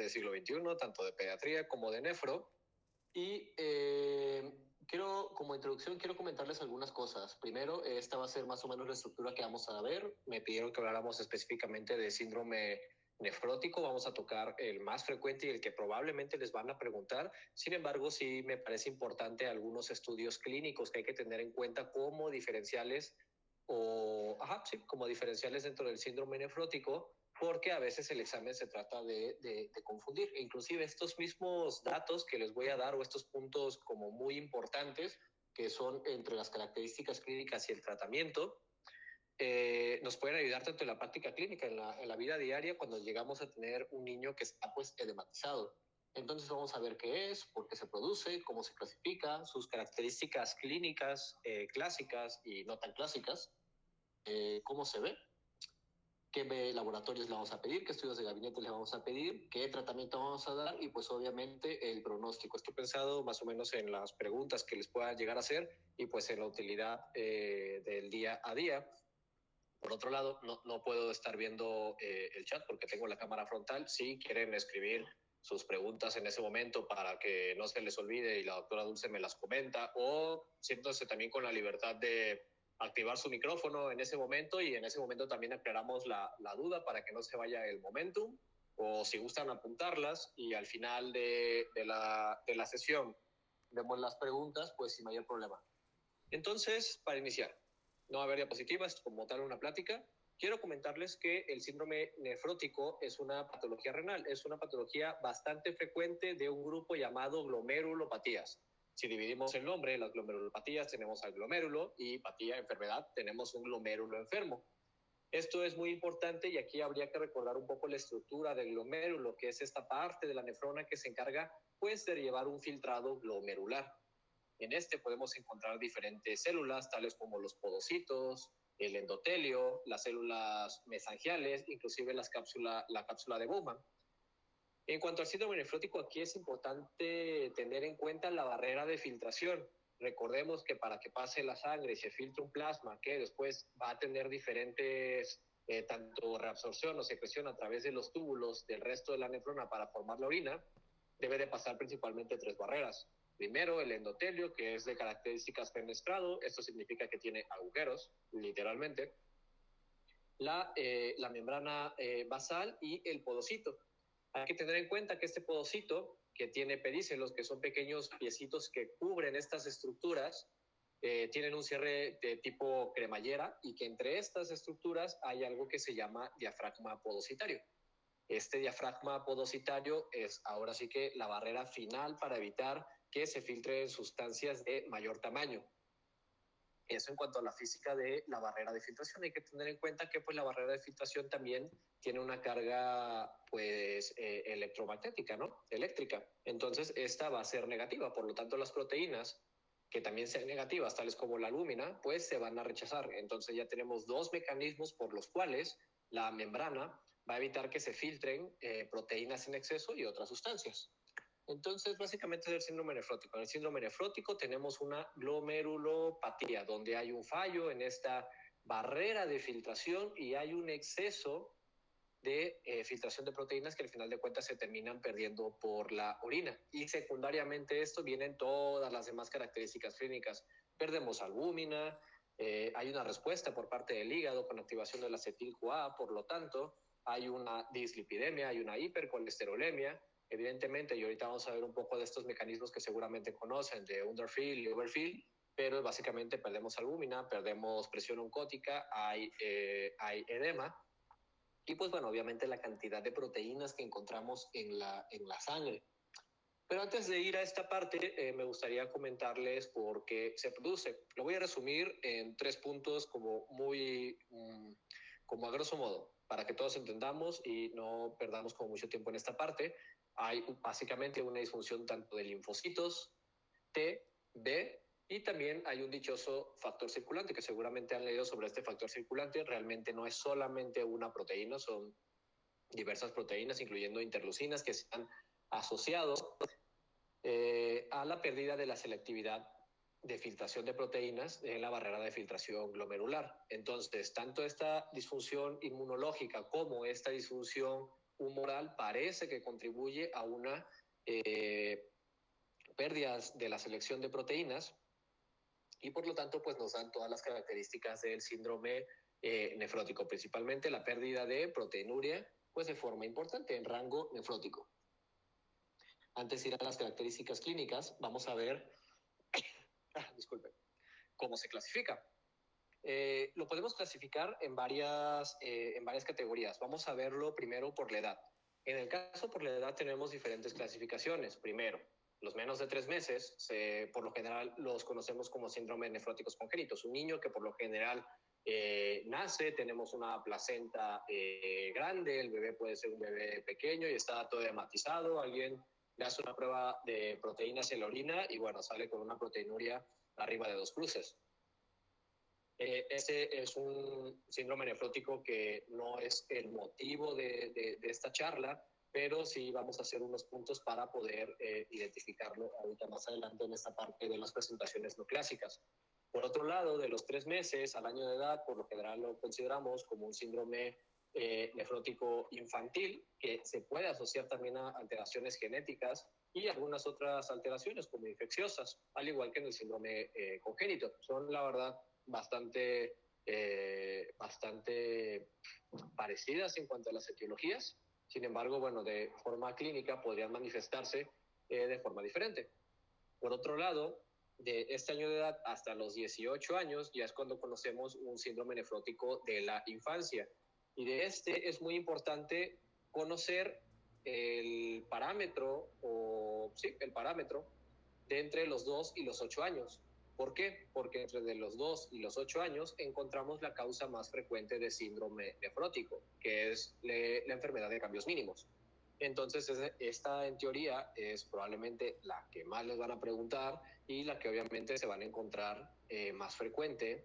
del siglo XXI, tanto de pediatría como de nefro. Y como introducción, quiero comentarles algunas cosas. Primero, esta va a ser más o menos la estructura que vamos a ver. Me pidieron que habláramos específicamente de síndrome nefrótico. Vamos a tocar el más frecuente y el que probablemente les van a preguntar. Sin embargo, sí me parece importante algunos estudios clínicos que hay que tener en cuenta como diferenciales como diferenciales dentro del síndrome nefrótico, porque a veces el examen se trata de confundir. E inclusive estos mismos datos que les voy a dar o estos puntos como muy importantes, que son entre las características clínicas y el tratamiento, nos pueden ayudar tanto en la práctica clínica, en la vida diaria, cuando llegamos a tener un niño que está pues edematizado. Entonces vamos a ver qué es, por qué se produce, cómo se clasifica, sus características clínicas clásicas y no tan clásicas, cómo se ve, qué laboratorios le vamos a pedir, qué estudios de gabinete le vamos a pedir, qué tratamiento vamos a dar y pues obviamente el pronóstico. Estoy pensado más o menos en las preguntas que les puedan llegar a hacer y pues en la utilidad del día a día. Por otro lado, no puedo estar viendo el chat porque tengo la cámara frontal. Si quieren escribir sus preguntas en ese momento para que no se les olvide y la doctora Dulce me las comenta, o siéntanse también con la libertad de activar su micrófono en ese momento y en ese momento también aclaramos la duda para que no se vaya el momentum, o si gustan apuntarlas y al final de la sesión vemos las preguntas, pues sin mayor problema. Entonces, para iniciar, no va a haber diapositivas, como tal una plática. Quiero comentarles que el síndrome nefrótico es una patología renal, es una patología bastante frecuente de un grupo llamado glomerulopatías. Si dividimos el nombre, las glomerulopatías, tenemos al glomérulo y patía, enfermedad, tenemos un glomérulo enfermo. Esto es muy importante y aquí habría que recordar un poco la estructura del glomérulo, que es esta parte de la nefrona que se encarga pues, de llevar un filtrado glomerular. En este podemos encontrar diferentes células, tales como los podocitos, el endotelio, las células mesangiales, inclusive la cápsula de Bowman. En cuanto al síndrome nefrótico, aquí es importante tener en cuenta la barrera de filtración. Recordemos que para que pase la sangre y se filtre un plasma que después va a tener diferentes, tanto reabsorción o secreción a través de los túbulos del resto de la nefrona para formar la orina, debe de pasar principalmente 3 barreras. Primero, el endotelio, que es de características fenestrado. Esto significa que tiene agujeros, literalmente. La membrana basal y el podocito. Hay que tener en cuenta que este podocito, que tiene pedícelos, que son pequeños piecitos que cubren estas estructuras, tienen un cierre de tipo cremallera y que entre estas estructuras hay algo que se llama diafragma podocitario. Este diafragma podocitario es ahora sí que la barrera final para evitar que se filtren sustancias de mayor tamaño. Eso en cuanto a la física de la barrera de filtración. Hay que tener en cuenta que pues, la barrera de filtración también tiene una carga pues, electromagnética, ¿no? Eléctrica. Entonces, esta va a ser negativa. Por lo tanto, las proteínas que también sean negativas, tales como la albúmina, pues se van a rechazar. Entonces, ya tenemos 2 mecanismos por los cuales la membrana va a evitar que se filtren proteínas en exceso y otras sustancias. Entonces, básicamente es el síndrome nefrótico. En el síndrome nefrótico tenemos una glomerulopatía, donde hay un fallo en esta barrera de filtración y hay un exceso de filtración de proteínas que al final de cuentas se terminan perdiendo por la orina. Y secundariamente esto vienen todas las demás características clínicas. Perdemos albúmina, hay una respuesta por parte del hígado con activación del acetil-CoA, por lo tanto, hay una dislipidemia, hay una hipercolesterolemia. Evidentemente, y ahorita vamos a ver un poco de estos mecanismos que seguramente conocen, de underfill y overfill, pero básicamente perdemos albúmina, perdemos presión oncótica, hay edema, y pues bueno, obviamente la cantidad de proteínas que encontramos en la sangre. Pero antes de ir a esta parte, me gustaría comentarles por qué se produce. Lo voy a resumir en 3 puntos como muy, como a grosso modo, para que todos entendamos y no perdamos como mucho tiempo en esta parte. Hay básicamente una disfunción tanto de linfocitos, T, B, y también hay un dichoso factor circulante, que seguramente han leído sobre este factor circulante. Realmente no es solamente una proteína, son diversas proteínas, incluyendo interleucinas, que se han asociado a la pérdida de la selectividad de filtración de proteínas en la barrera de filtración glomerular. Entonces, tanto esta disfunción inmunológica como esta disfunción humoral parece que contribuye a una pérdida de la selección de proteínas y por lo tanto pues nos dan todas las características del síndrome nefrótico, principalmente la pérdida de proteinuria pues de forma importante en rango nefrótico. Antes de ir a las características clínicas, vamos a ver, disculpe, cómo se clasifica. Lo podemos clasificar en varias categorías. Vamos a verlo primero por la edad. En el caso por la edad tenemos diferentes clasificaciones. Primero, los menos de 3 meses, por lo general los conocemos como síndrome nefróticos congénitos. Un niño que por lo general nace, tenemos una placenta grande, el bebé puede ser un bebé pequeño y está todo hematizado, alguien le hace una prueba de proteínas en la orina y bueno, sale con una proteinuria arriba de 2 cruces. Ese es un síndrome nefrótico que no es el motivo de esta charla, pero sí vamos a hacer unos puntos para poder identificarlo ahorita más adelante en esta parte de las presentaciones no clásicas. Por otro lado, de los 3 meses al año de edad, por lo general lo consideramos como un síndrome nefrótico infantil, que se puede asociar también a alteraciones genéticas y algunas otras alteraciones como infecciosas, al igual que en el síndrome congénito. Son, la verdad, bastante parecidas en cuanto a las etiologías. Sin embargo, bueno, de forma clínica podrían manifestarse de forma diferente. Por otro lado, de este año de edad hasta los 18 años ya es cuando conocemos un síndrome nefrótico de la infancia. Y de este es muy importante conocer el parámetro, el parámetro de entre los 2 y los 8 años. ¿Por qué? Porque entre los 2 y los 8 años encontramos la causa más frecuente de síndrome nefrótico, que es la enfermedad de cambios mínimos. Entonces, esta en teoría es probablemente la que más les van a preguntar y la que obviamente se van a encontrar más frecuente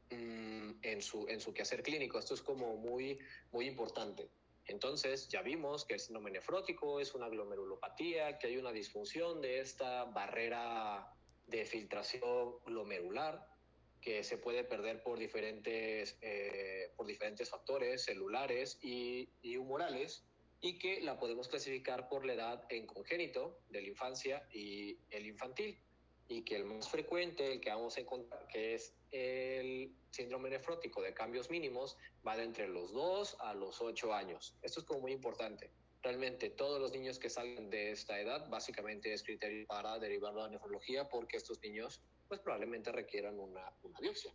en su quehacer clínico. Esto es como muy, muy importante. Entonces, ya vimos que el síndrome nefrótico es una glomerulopatía, que hay una disfunción de esta barrera de filtración glomerular, que se puede perder por diferentes factores celulares y humorales, y que la podemos clasificar por la edad en congénito, de la infancia y el infantil, y que el más frecuente, el que vamos a encontrar, que es el síndrome nefrótico de cambios mínimos, va de entre los 2 a los 8 años. Esto es como muy importante. Realmente todos los niños que salen de esta edad básicamente es criterio para derivarlo a nefrología porque estos niños pues probablemente requieran una biopsia.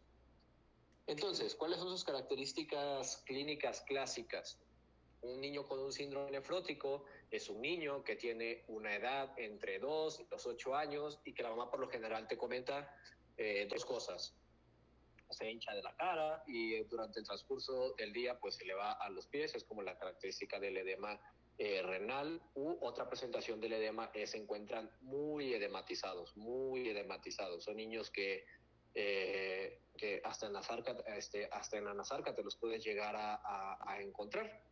Entonces, ¿cuáles son sus características clínicas clásicas? Un niño con un síndrome nefrótico es un niño que tiene una edad entre 2 y los 8 años y que la mamá por lo general te comenta dos cosas. Se hincha de la cara y durante el transcurso del día pues se le va a los pies, es como la característica del edema renal. U otra presentación del edema se encuentran muy edematizados. Son niños que hasta en la nasarca te los puedes llegar a encontrar.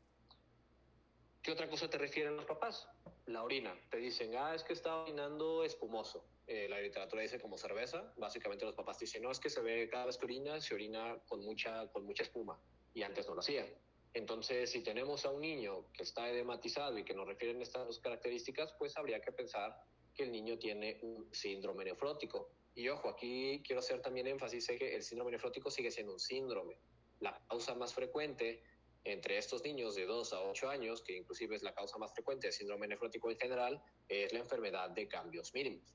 ¿Qué otra cosa te refieren los papás? La orina. Te dicen, es que está orinando espumoso. La literatura dice como cerveza. Básicamente los papás dicen, no, es que se ve cada vez que orina, se orina con mucha espuma. Y antes no lo hacía. Entonces, si tenemos a un niño que está edematizado y que nos refieren estas dos características, pues habría que pensar que el niño tiene un síndrome nefrótico. Y ojo, aquí quiero hacer también énfasis en que el síndrome nefrótico sigue siendo un síndrome. La causa más frecuente entre estos niños de 2 a 8 años, que inclusive es la causa más frecuente de síndrome nefrótico en general, es la enfermedad de cambios mínimos.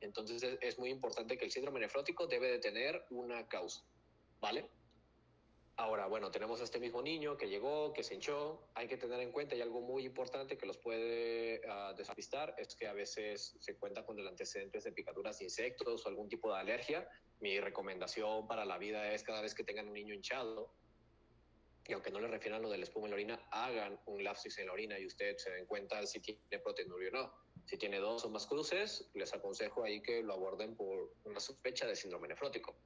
Entonces es muy importante que el síndrome nefrótico debe de tener una causa, ¿vale? Ahora, bueno, tenemos a este mismo niño que llegó, que se hinchó. Hay que tener en cuenta, y algo muy importante que los puede despistar, es que a veces se cuenta con el antecedentes de picaduras de insectos o algún tipo de alergia. Mi recomendación para la vida es cada vez que tengan un niño hinchado, y aunque no le refieran lo del espuma en la orina, hagan un lapsus en la orina y usted se den cuenta si tiene proteinuria o no. Si tiene 2 o más cruces, les aconsejo ahí que lo aborden por una sospecha de síndrome nefrótico.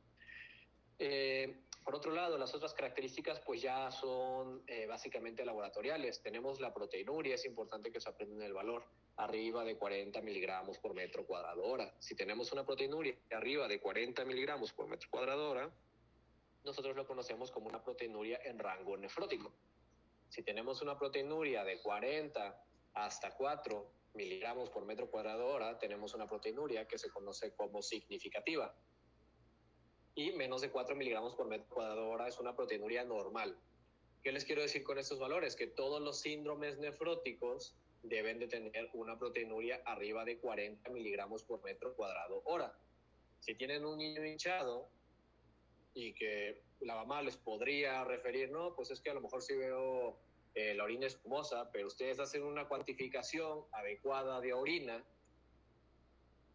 Por otro lado, las otras características pues ya son básicamente laboratoriales. Tenemos la proteinuria, es importante que se aprendan el valor, arriba de 40 miligramos por metro cuadrado hora. Si tenemos una proteinuria arriba de 40 miligramos por metro cuadrado hora, nosotros lo conocemos como una proteinuria en rango nefrótico. Si tenemos una proteinuria de 40 hasta 4 miligramos por metro cuadrado hora, tenemos una proteinuria que se conoce como significativa. Y menos de 4 miligramos por metro cuadrado hora es una proteinuria normal. ¿Qué les quiero decir con estos valores? Que todos los síndromes nefróticos deben de tener una proteinuria arriba de 40 miligramos por metro cuadrado hora. Si tienen un niño hinchado y que la mamá les podría referir, no, pues es que a lo mejor sí veo la orina espumosa, pero ustedes hacen una cuantificación adecuada de orina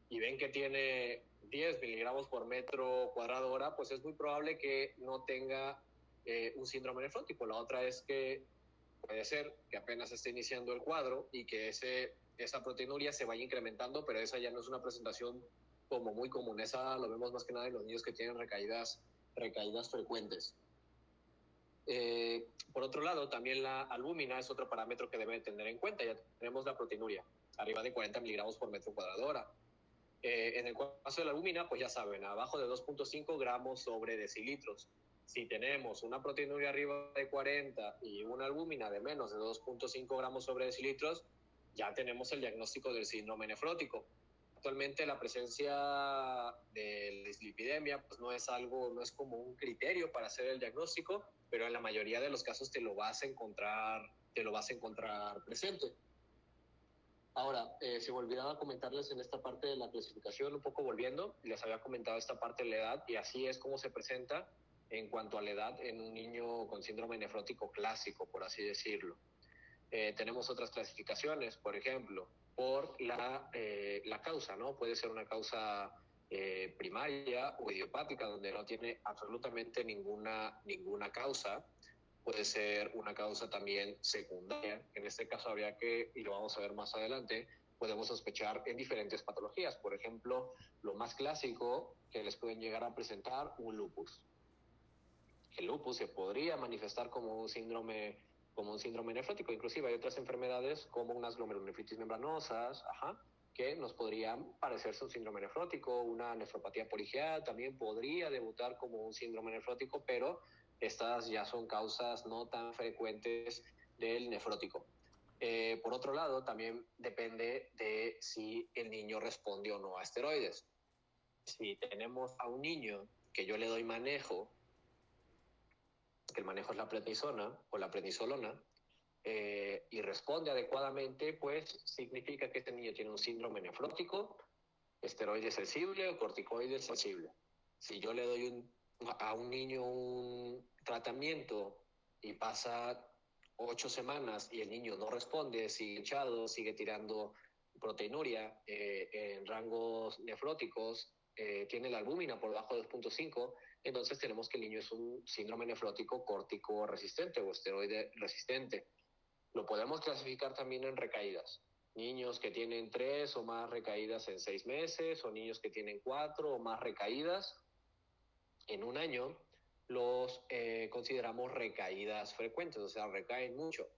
y ven que tiene 10 miligramos por metro cuadrado hora, pues es muy probable que no tenga un síndrome nefrótico. La otra es que puede ser que apenas esté iniciando el cuadro y que esa proteinuria se vaya incrementando, pero esa ya no es una presentación como muy común. Esa lo vemos más que nada en los niños que tienen recaídas frecuentes. Por otro lado, también la albúmina es otro parámetro que debe tener en cuenta. Ya tenemos la proteinuria, arriba de 40 miligramos por metro cuadrado hora. En el caso de la albúmina, pues ya saben, abajo de 2.5 gramos sobre decilitros. Si tenemos una proteinuria arriba de 40 y una albúmina de menos de 2.5 gramos sobre decilitros, ya tenemos el diagnóstico del síndrome nefrótico. Actualmente la presencia de dislipidemia pues no es como un criterio para hacer el diagnóstico, pero en la mayoría de los casos te lo vas a encontrar presente. Ahora, se me olvidaba comentarles en esta parte de la clasificación, un poco volviendo, les había comentado esta parte de la edad y así es como se presenta en cuanto a la edad en un niño con síndrome nefrótico clásico, por así decirlo. Tenemos otras clasificaciones, por ejemplo, por la causa, ¿no? Puede ser una causa primaria o idiopática, donde no tiene absolutamente ninguna causa. Puede ser una causa también secundaria. En este caso habría que, y lo vamos a ver más adelante, podemos sospechar en diferentes patologías. Por ejemplo, lo más clásico que les pueden llegar a presentar un lupus. El lupus se podría manifestar como un síndrome nefrótico. Inclusive hay otras enfermedades como unas glomerulonefritis membranosas, que nos podrían parecerse un síndrome nefrótico. Una nefropatía poligial también podría debutar como un síndrome nefrótico, pero estas ya son causas no tan frecuentes del nefrótico. Por otro lado, también depende de si el niño responde o no a esteroides. Si tenemos a un niño que yo le doy manejo, que el manejo es la prednisona o la prednisolona, y responde adecuadamente, pues significa que este niño tiene un síndrome nefrótico, esteroide sensible o corticoide sensible. Si yo le doy a un niño un tratamiento y pasa 8 semanas y el niño no responde, sigue hinchado, sigue tirando proteinuria en rangos nefróticos, tiene la albúmina por debajo de 2.5, entonces tenemos que el niño es un síndrome nefrótico córtico resistente o esteroide resistente. Lo podemos clasificar también en recaídas. Niños que tienen 3 o más recaídas en 6 meses, o niños que tienen 4 o más recaídas en un año, los consideramos recaídas frecuentes, o sea, recaen mucho.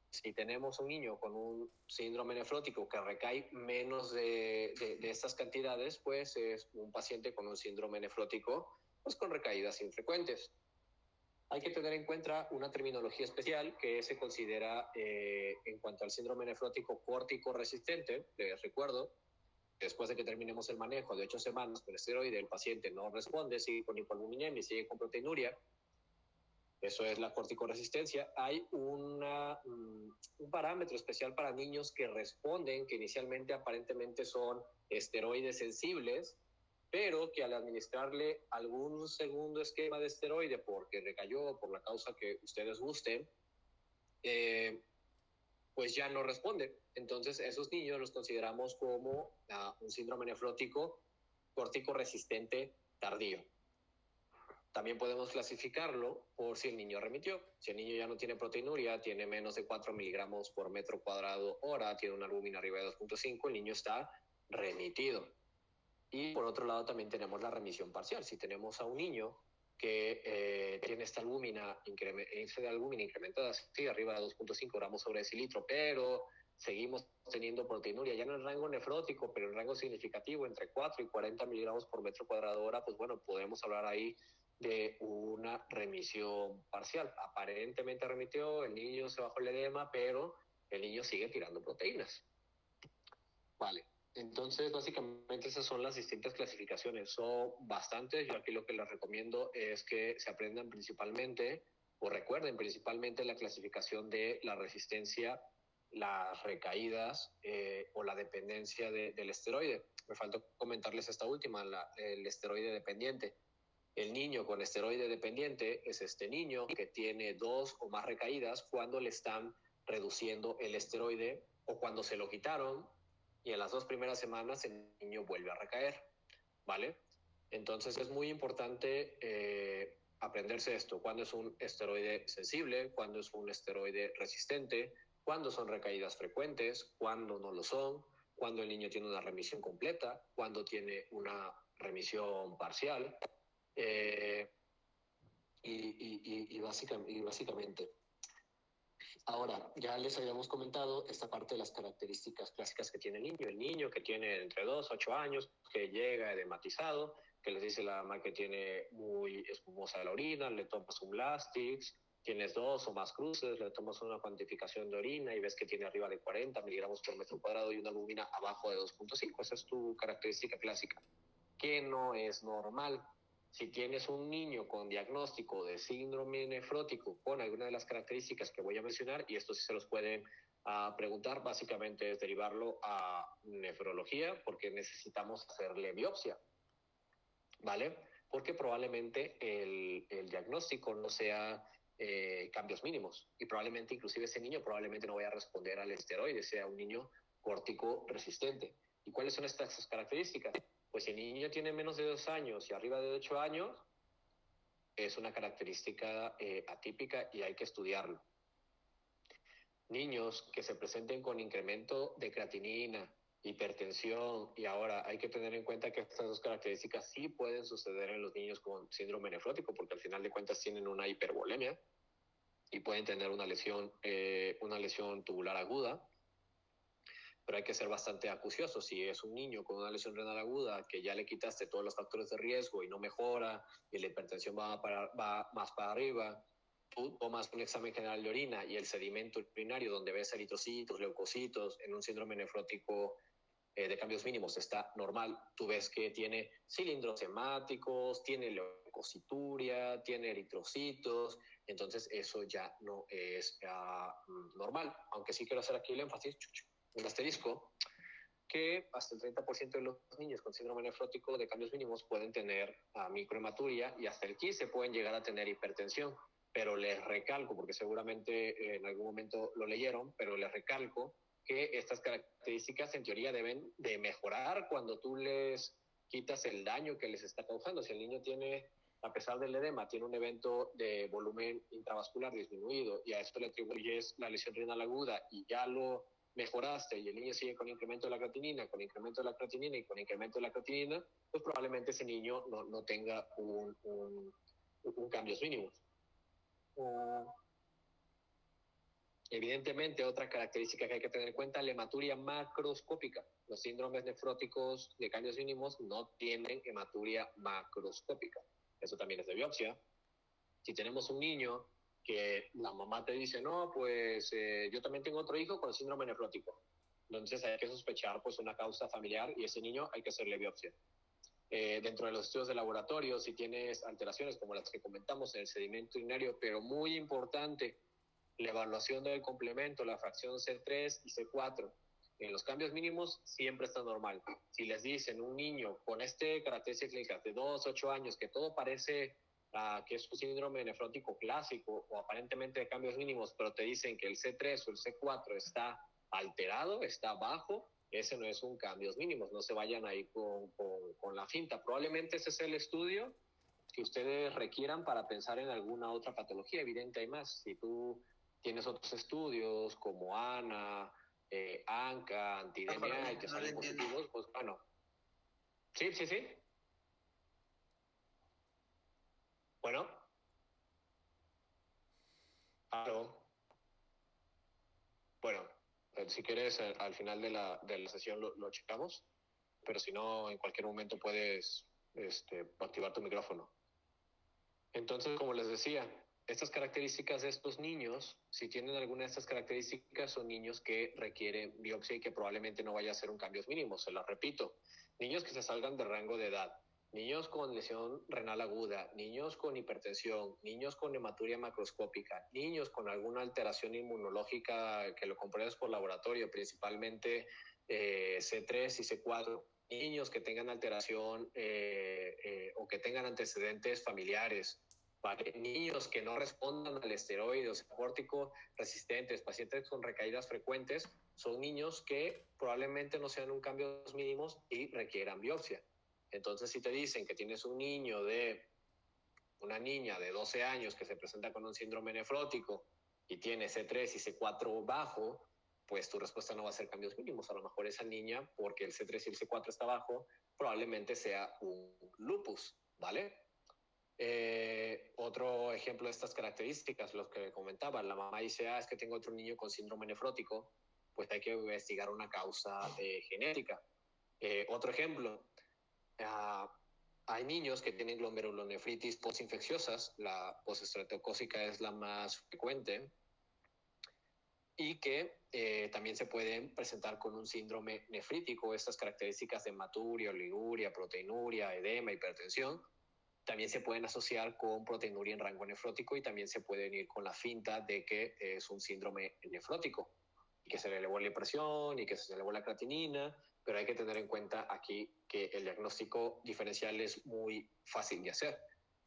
Si tenemos un niño con un síndrome nefrótico que recae menos de estas cantidades, pues es un paciente con un síndrome nefrótico pues con recaídas infrecuentes. Hay que tener en cuenta una terminología especial que se considera en cuanto al síndrome nefrótico córtico resistente. Les recuerdo, después de que terminemos el manejo de 8 semanas con esteroide, el paciente no responde, sigue con hipoalbuminemia y sigue con proteinuria. Eso es la corticoresistencia. Hay un parámetro especial para niños que responden, que inicialmente aparentemente son esteroides sensibles, pero que al administrarle algún segundo esquema de esteroide porque recayó por la causa que ustedes gusten, pues ya no responde. Entonces esos niños los consideramos como un síndrome nefrótico córtico resistente tardío. También podemos clasificarlo por si el niño remitió. Si el niño ya no tiene proteinuria, tiene menos de 4 miligramos por metro cuadrado hora, tiene una albúmina arriba de 2.5, el niño está remitido. Y por otro lado también tenemos la remisión parcial. Si tenemos a un niño que tiene esta índice de albúmina incrementada sí, arriba de 2.5 gramos sobre decilitro, pero seguimos teniendo proteinuria ya no en rango nefrótico, pero en rango significativo entre 4 y 40 miligramos por metro cuadrado hora, pues bueno, podemos hablar ahí de una remisión parcial. Aparentemente remitió, el niño se bajó el edema, pero el niño sigue tirando proteínas. Vale, entonces básicamente esas son las distintas clasificaciones. Son bastantes. Yo aquí lo que les recomiendo es que se aprendan principalmente o recuerden principalmente la clasificación de la resistencia, las recaídas o la dependencia del esteroide. Me faltó comentarles esta última, el esteroide dependiente. El niño con esteroide dependiente es este niño que tiene 2 o más recaídas cuando le están reduciendo el esteroide o cuando se lo quitaron y en las 2 primeras semanas el niño vuelve a recaer, ¿vale? Entonces es muy importante aprenderse esto, cuándo es un esteroide sensible, cuándo es un esteroide resistente, cuándo son recaídas frecuentes, cuándo no lo son, cuándo el niño tiene una remisión completa, cuándo tiene una remisión parcial. Eh, básicamente. Ahora, ya les habíamos comentado esta parte de las características clásicas que tiene el niño. El niño que tiene entre 2 a 8 años, que llega edematizado, que les dice la mamá que tiene muy espumosa la orina, le tomas un Blastix, tienes 2 o más cruces, le tomas una cuantificación de orina y ves que tiene arriba de 40 miligramos por metro cuadrado y una albúmina abajo de 2.5. Esa es tu característica clásica, que no es normal. Si tienes un niño con diagnóstico de síndrome nefrótico con alguna de las características que voy a mencionar, y esto sí se los pueden preguntar, básicamente es derivarlo a nefrología porque necesitamos hacerle biopsia, ¿vale? Porque probablemente el diagnóstico no sea cambios mínimos y probablemente inclusive ese niño probablemente no vaya a responder al esteroide, sea un niño córtico resistente. ¿Y cuáles son estas características? Pues si el niño tiene menos de 2 años y arriba de 8 años, es una característica atípica y hay que estudiarlo. Niños que se presenten con incremento de creatinina, hipertensión, y ahora hay que tener en cuenta que estas dos características sí pueden suceder en los niños con síndrome nefrótico, porque al final de cuentas tienen una hipervolemia y pueden tener una lesión tubular aguda, pero hay que ser bastante acucioso. Si es un niño con una lesión renal aguda que ya le quitaste todos los factores de riesgo y no mejora y la hipertensión va más para arriba, tú tomas un examen general de orina y el sedimento urinario donde ves eritrocitos, leucocitos en un síndrome nefrótico de cambios mínimos está normal. Tú ves que tiene cilindros hemáticos, tiene leucocituria, tiene eritrocitos, entonces eso ya no es normal. Aunque sí quiero hacer aquí el énfasis, un asterisco, que hasta el 30% de los niños con síndrome nefrótico de cambios mínimos pueden tener microhematuria y hasta el 15% pueden llegar a tener hipertensión. Pero les recalco, porque seguramente en algún momento lo leyeron, pero les recalco que estas características en teoría deben de mejorar cuando tú les quitas el daño que les está causando. Si el niño tiene, a pesar del edema, tiene un evento de volumen intravascular disminuido y a esto le atribuyes la lesión renal aguda y ya lo mejoraste y el niño sigue con incremento de la creatinina, con incremento de la creatinina y con incremento de la creatinina, pues probablemente ese niño no tenga un cambios mínimos. Evidentemente, otra característica que hay que tener en cuenta, la hematuria macroscópica. Los síndromes nefróticos de cambios mínimos no tienen hematuria macroscópica. Eso también es de biopsia. Si tenemos un niño que la mamá te dice, no, pues yo también tengo otro hijo con síndrome nefrótico. Entonces hay que sospechar pues una causa familiar y ese niño hay que hacerle biopsia. Dentro de los estudios de laboratorio, si tienes alteraciones como las que comentamos en el sedimento urinario, pero muy importante, la evaluación del complemento, la fracción C3 y C4. En los cambios mínimos siempre está normal. Si les dicen un niño con este características clínicas de 2 a 8 años que todo parece que es un síndrome nefrótico clásico o aparentemente de cambios mínimos, pero te dicen que el C3 o el C4 está alterado, está bajo, ese no es un cambios mínimos, no se vayan ahí con la finta. Probablemente ese es el estudio que ustedes requieran para pensar en alguna otra patología. Evidente hay más. Si tú tienes otros estudios como ANA, ANCA, anti-DMA y te salen positivos, pues bueno. Sí, sí, sí. Bueno. Claro. Bueno, si quieres, al final de la sesión lo checamos, pero si no, en cualquier momento puedes activar tu micrófono. Entonces, como les decía, estas características de estos niños, si tienen alguna de estas características, son niños que requieren biopsia y que probablemente no vaya a ser un cambios mínimos. Se las repito, niños que se salgan de rango de edad, niños con lesión renal aguda, niños con hipertensión, niños con hematuria macroscópica, niños con alguna alteración inmunológica que lo compruebes por laboratorio, principalmente C3 y C4, niños que tengan alteración o que tengan antecedentes familiares, ¿vale? Niños que no respondan al esteroide o córtico resistentes, pacientes con recaídas frecuentes, son niños que probablemente no sean un cambios mínimos y requieran biopsia. Entonces, si te dicen que tienes un niño de una niña de 12 años que se presenta con un síndrome nefrótico y tiene C3 y C4 bajo, pues tu respuesta no va a ser cambios mínimos. A lo mejor esa niña, porque el C3 y el C4 está bajo, probablemente sea un lupus, ¿vale? Otro ejemplo de estas características, los que comentaba, la mamá dice, es que tengo otro niño con síndrome nefrótico, pues hay que investigar una causa genética. Otro ejemplo, uh, hay niños que tienen glomerulonefritis postinfecciosas, la postestreptocócica es la más frecuente, y que también se pueden presentar con un síndrome nefrítico. Estas características de hematuria, oliguria, proteinuria, edema, hipertensión, también se pueden asociar con proteinuria en rango nefrótico y también se pueden ir con la finta de que es un síndrome nefrótico y que se le elevó la presión y que se le elevó la creatinina, pero hay que tener en cuenta aquí que el diagnóstico diferencial es muy fácil de hacer.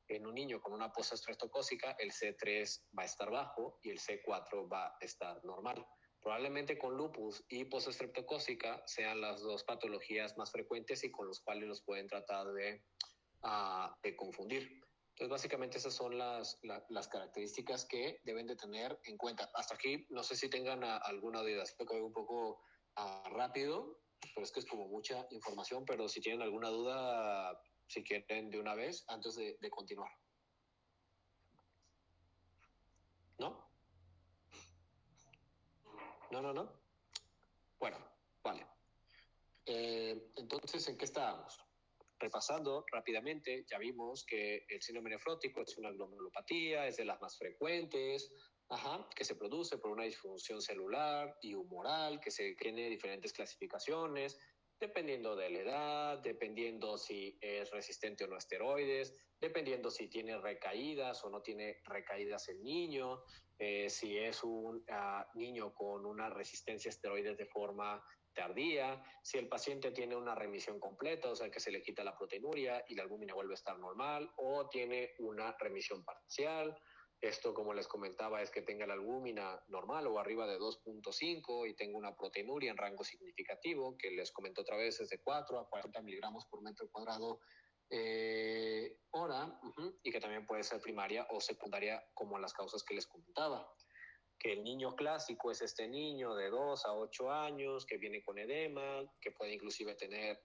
En un niño con una postestreptocócica, el C3 va a estar bajo y el C4 va a estar normal. Probablemente con lupus y postestreptocócica sean las dos patologías más frecuentes y con los cuales los pueden tratar de confundir. Entonces, básicamente esas son las características que deben de tener en cuenta. Hasta aquí, no sé si tengan alguna duda. Esto que un poco rápido, pero es que es como mucha información, pero si tienen alguna duda, si quieren de una vez, antes de continuar. ¿No? No, no, no. Bueno, vale. Entonces, ¿en qué estábamos? Repasando rápidamente, ya vimos que el síndrome nefrótico es una glomerulopatía, es de las más frecuentes, que se produce por una disfunción celular y humoral, que se tiene diferentes clasificaciones, dependiendo de la edad, dependiendo si es resistente o no a esteroides, dependiendo si tiene recaídas o no tiene recaídas el niño, si es un niño con una resistencia a esteroides de forma tardía, si el paciente tiene una remisión completa, o sea que se le quita la proteinuria y la albúmina vuelve a estar normal, o tiene una remisión parcial. Esto, como les comentaba, es que tenga la albúmina normal o arriba de 2.5 y tenga una proteinuria en rango significativo, que les comento otra vez, es de 4 a 40 miligramos por metro cuadrado hora, y que también puede ser primaria o secundaria, como las causas que les comentaba. Que el niño clásico es este niño de 2 a 8 años que viene con edema, que puede inclusive tener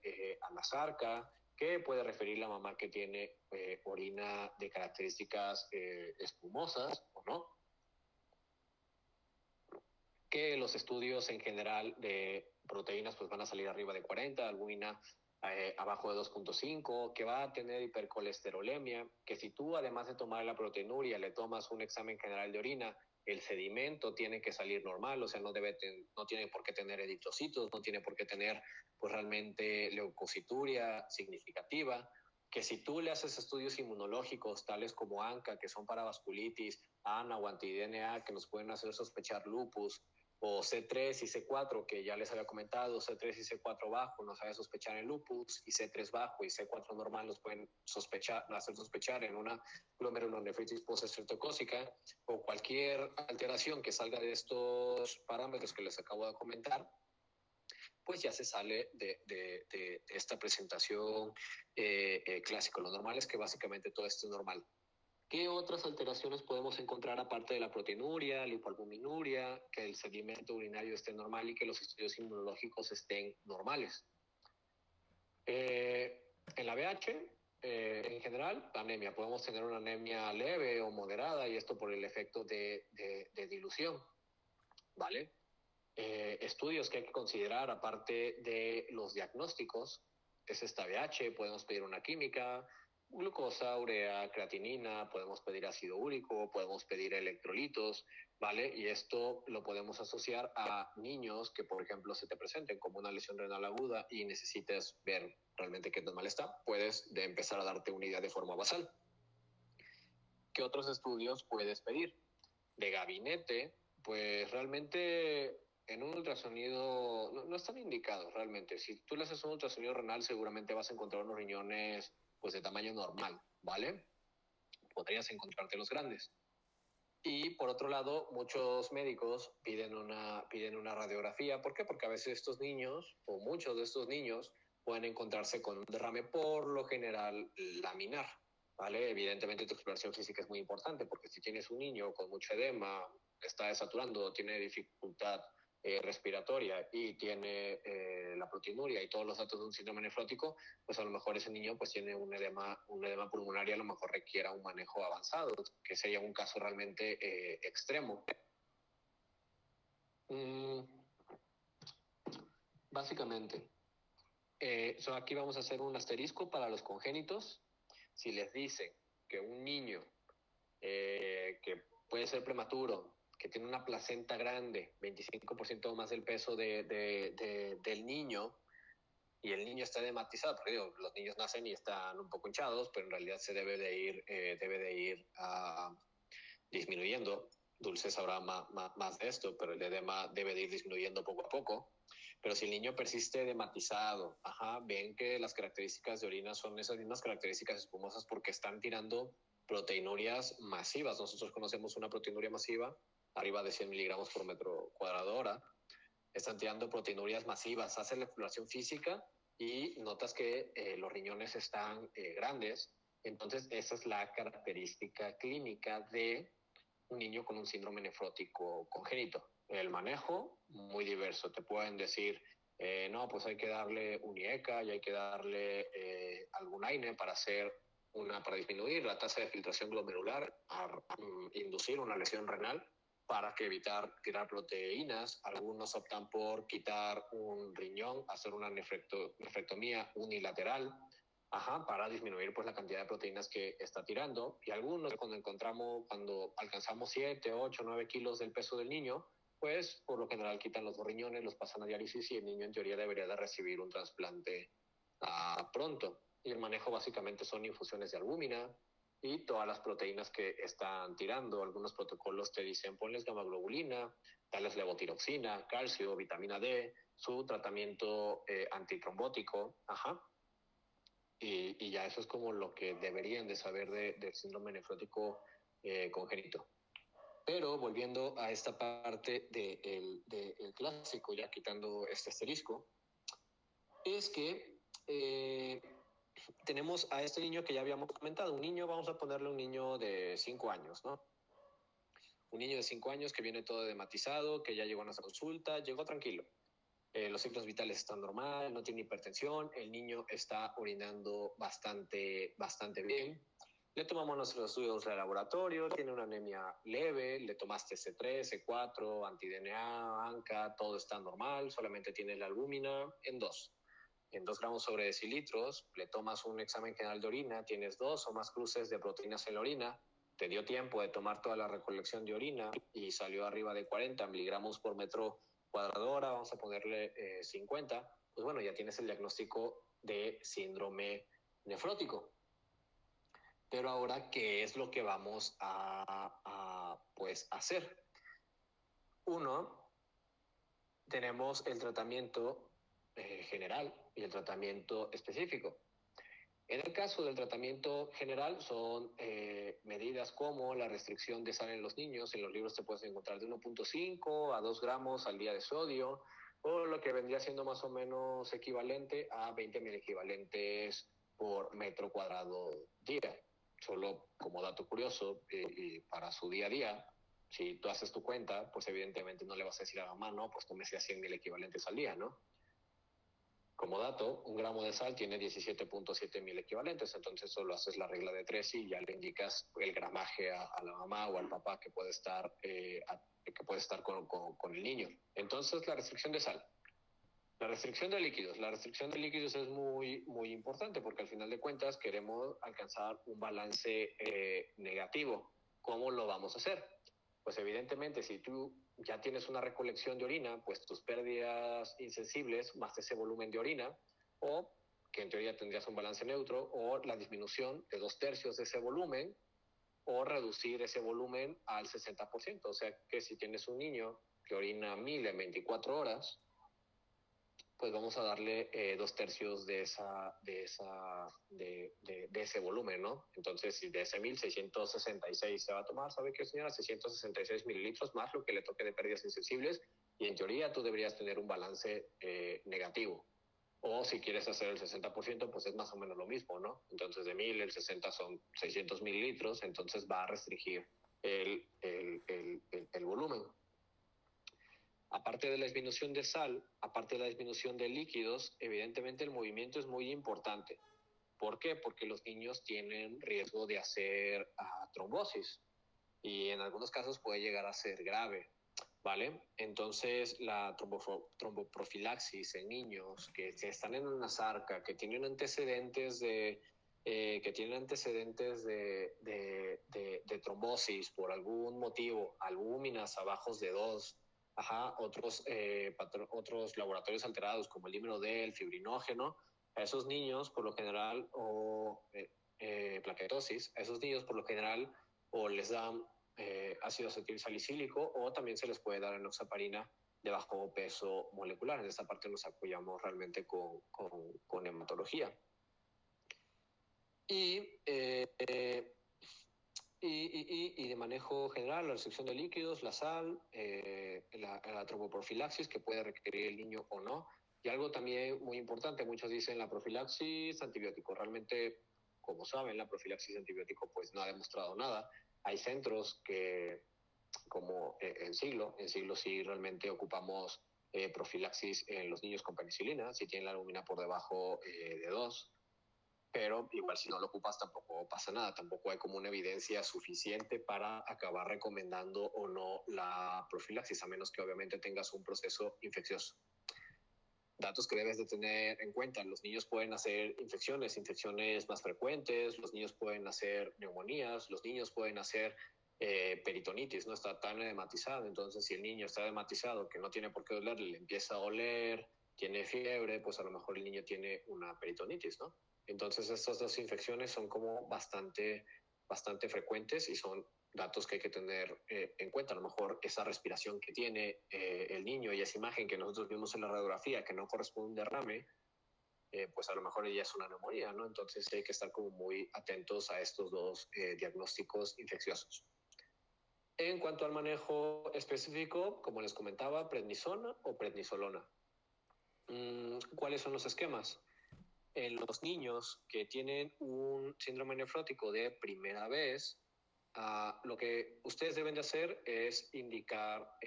anasarca, que puede referir la mamá que tiene orina de características espumosas o no. Que los estudios en general de proteínas pues van a salir arriba de 40, albúmina abajo de 2.5, que va a tener hipercolesterolemia, que si tú además de tomar la proteinuria le tomas un examen general de orina, el sedimento tiene que salir normal, o sea, no tiene por qué tener eritrocitos, no tiene por qué tener pues realmente leucocituria significativa, que si tú le haces estudios inmunológicos tales como ANCA, que son para vasculitis, ANA o anti-DNA, que nos pueden hacer sospechar lupus, o C3 y C4, que ya les había comentado, C3 y C4 bajo nos hace sospechar en lupus, y C3 bajo y C4 normal nos pueden hacer sospechar en una glomerulonefritis postestreptocócica, o cualquier alteración que salga de estos parámetros que les acabo de comentar, pues ya se sale de esta presentación clásica. Lo normal es que básicamente todo esto es normal. ¿Qué otras alteraciones podemos encontrar aparte de la proteinuria, lipoalbuminuria, que el sedimento urinario esté normal y que los estudios inmunológicos estén normales? En la VH, en general, anemia. Podemos tener una anemia leve o moderada y esto por el efecto de dilución, ¿vale? Estudios que hay que considerar aparte de los diagnósticos es esta VH, podemos pedir una química, glucosa, urea, creatinina, podemos pedir ácido úrico, podemos pedir electrolitos, ¿vale? Y esto lo podemos asociar a niños que, por ejemplo, se te presenten como una lesión renal aguda y necesites ver realmente qué tan mal está, puedes empezar a darte una idea de forma basal. ¿Qué otros estudios puedes pedir? De gabinete, pues realmente en un ultrasonido no están indicados realmente. Si tú le haces un ultrasonido renal, seguramente vas a encontrar unos riñones pues de tamaño normal, ¿vale? Podrías encontrarte los grandes. Y por otro lado, muchos médicos piden una radiografía. ¿Por qué? Porque a veces estos niños, o muchos de estos niños, pueden encontrarse con un derrame por lo general laminar, ¿vale? Evidentemente tu exploración física es muy importante, porque si tienes un niño con mucho edema, está desaturando, tiene dificultad respiratoria y tiene la proteinuria y todos los datos de un síndrome nefrótico, pues a lo mejor ese niño pues tiene un edema pulmonar y a lo mejor requiera un manejo avanzado, que sería un caso realmente extremo. Básicamente, aquí vamos a hacer un asterisco para los congénitos. Si les dicen que un niño que puede ser prematuro, que tiene una placenta grande, 25% más del peso del niño, y el niño está edematizado, porque digo, los niños nacen y están un poco hinchados, pero en realidad se debe de ir disminuyendo. Dulce sabrá más de esto, pero el edema debe de ir disminuyendo poco a poco. Pero si el niño persiste edematizado, ven que las características de orina son esas mismas características espumosas porque están tirando proteinurias masivas. Nosotros conocemos una proteinuria masiva arriba de 100 miligramos por metro cuadrado hora. Están tirando proteinurias masivas, hacen la exploración física y notas que los riñones están grandes. Entonces, esa es la característica clínica de un niño con un síndrome nefrótico congénito. El manejo, muy diverso. Te pueden decir, no, pues hay que darle un IECA y hay que darle algún AINE para para disminuir la tasa de filtración glomerular, inducir una lesión renal para que evitar tirar proteínas. Algunos optan por quitar un riñón, hacer una nefrectomía unilateral, para disminuir pues la cantidad de proteínas que está tirando. Y algunos cuando alcanzamos 7, 8, 9 kilos del peso del niño, pues por lo general quitan los dos riñones, los pasan a diálisis y el niño en teoría debería de recibir un trasplante pronto. Y el manejo básicamente son infusiones de albúmina y todas las proteínas que están tirando. Algunos protocolos te dicen ponles gamma-globulina, dales levotiroxina, calcio, vitamina D, su tratamiento antitrombótico, y ya eso es como lo que deberían de saber del síndrome nefrótico congénito. Pero volviendo a esta parte del clásico, ya quitando este asterisco, es que tenemos a este niño que ya habíamos comentado, un niño, vamos a ponerle un niño de 5 años, ¿no? Un niño de 5 años que viene todo edematizado, que ya llegó a nuestra consulta, llegó tranquilo. Los signos vitales están normal, no tiene hipertensión, el niño está orinando bastante bien. Le tomamos nuestros estudios de laboratorio, tiene una anemia leve, le tomaste C3, C4, anti-DNA, ANCA, todo está normal, solamente tiene la albúmina en 2 gramos sobre decilitros, le tomas un examen general de orina, tienes 2 o más cruces de proteínas en la orina, te dio tiempo de tomar toda la recolección de orina y salió arriba de 40 miligramos por metro cuadrado hora, vamos a ponerle 50, pues bueno, ya tienes el diagnóstico de síndrome nefrótico. Pero ahora, ¿qué es lo que vamos pues, hacer? Uno, tenemos el tratamiento general y el tratamiento específico. En el caso del tratamiento general son medidas como la restricción de sal en los niños. En los libros te puedes encontrar de 1.5 a 2 gramos al día de sodio, o lo que vendría siendo más o menos equivalente a 20 mil equivalentes por metro cuadrado día. Solo como dato curioso, y para su día a día, si tú haces tu cuenta, pues evidentemente no le vas a decir a la mamá, no, pues tómese a 100 mil equivalentes al día, ¿no? Como dato, 1 gramo de sal tiene 17.7 mil equivalentes, entonces solo haces la regla de 3 y ya le indicas el gramaje a la mamá o al papá que puede estar con el niño. Entonces, la restricción de sal. La restricción de líquidos. La restricción de líquidos es muy, muy importante porque al final de cuentas queremos alcanzar un balance negativo. ¿Cómo lo vamos a hacer? Pues evidentemente si tú ya tienes una recolección de orina, pues tus pérdidas insensibles más ese volumen de orina, o que en teoría tendrías un balance neutro, o la disminución de 2/3 de ese volumen, o reducir ese volumen al 60%. O sea que si tienes un niño que orina 1000 en 24 horas, pues vamos a darle 2/3 de ese volumen, ¿no? Entonces, si de ese 1666 se va a tomar, ¿sabe qué, señora? 666 mililitros más lo que le toque de pérdidas insensibles, y en teoría tú deberías tener un balance negativo. O si quieres hacer el 60%, pues es más o menos lo mismo, ¿no? Entonces, de 1000, el 60 son 600 mililitros, entonces va a restringir el volumen. Aparte de la disminución de sal, aparte de la disminución de líquidos, evidentemente el movimiento es muy importante. ¿Por qué? Porque los niños tienen riesgo de hacer trombosis y en algunos casos puede llegar a ser grave, ¿vale? Entonces la tromboprofilaxis en niños que están en una sarca, que tienen antecedentes de trombosis por algún motivo, albúminas abajo de 2, otros laboratorios alterados como el dímero D, el fibrinógeno, a esos niños por lo general, o plaquetosis, a esos niños por lo general o les dan ácido acetilsalicílico, o también se les puede dar enoxaparina de bajo peso molecular. En esta parte nos apoyamos realmente con hematología. Y de manejo general, la restricción de líquidos, la sal, la tromboprofilaxis que puede requerir el niño o no. Y algo también muy importante, muchos dicen la profilaxis antibiótico. Realmente, como saben, la profilaxis antibiótico pues no ha demostrado nada. Hay centros que, como en siglo sí realmente ocupamos profilaxis en los niños con penicilina, si tienen la albúmina por debajo de 2, pero igual si no lo ocupas tampoco pasa nada, tampoco hay como una evidencia suficiente para acabar recomendando o no la profilaxis, a menos que obviamente tengas un proceso infeccioso. Datos que debes de tener en cuenta: los niños pueden hacer infecciones más frecuentes, los niños pueden hacer neumonías, los niños pueden hacer peritonitis, no está tan edematizado. Entonces, si el niño está edematizado, que no tiene por qué dolerle, le empieza a oler, tiene fiebre, pues a lo mejor el niño tiene una peritonitis, ¿no? Entonces, estas dos infecciones son como bastante frecuentes y son datos que hay que tener en cuenta. A lo mejor esa respiración que tiene el niño y esa imagen que nosotros vimos en la radiografía que no corresponde a un derrame, pues a lo mejor ella es una neumonía, ¿no? Entonces hay que estar como muy atentos a estos dos diagnósticos infecciosos. En cuanto al manejo específico, como les comentaba, prednisona o prednisolona. ¿Cuáles son los esquemas? En los niños que tienen un síndrome nefrótico de primera vez, lo que ustedes deben de hacer es indicar